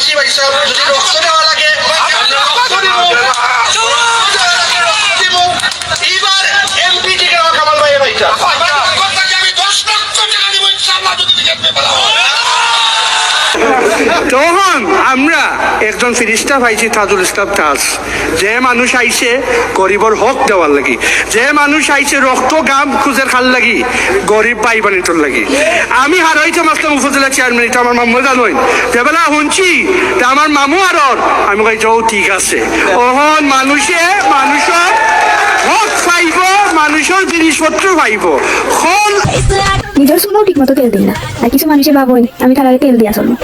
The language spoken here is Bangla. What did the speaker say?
দেশবাসী ভাই সাহেব যদি রক্ত দেওয়া লাগে এইবার এমপি টিকে আমার কামাল ভাইয়ের ভাইটা আমি 10 লক্ষ টাকা দিব ইনশাআল্লাহ যদি টিকিট পেয়ে তখন আমরা একজন ফিরিস্তা পাইছি তাজুল ইসলাম তাজ, যে মানুষ আইছে গরিবর হক দেওয়ার লাগি, যে মানুষ আইছে রক্ত গাম খুঁজের খাল লাগি, গরিব পাই বানিতর লাগি। আমি হারাইতাম আসলাম উপজেলা চেয়ারম্যান, এটা আমার মামু জানোই, যেবেলা শুনছি আমার মামু আর আমি কইছি ও ঠিক আছে, ওহন মানুষের হক পাইব, মানুষের জিনিসপত্র পাইব। নিজের চুলও ঠিক মতো তেল দিন না, আর কিছু মানুষের ভাবই আমি তারারে তেল দিয়া চলবো।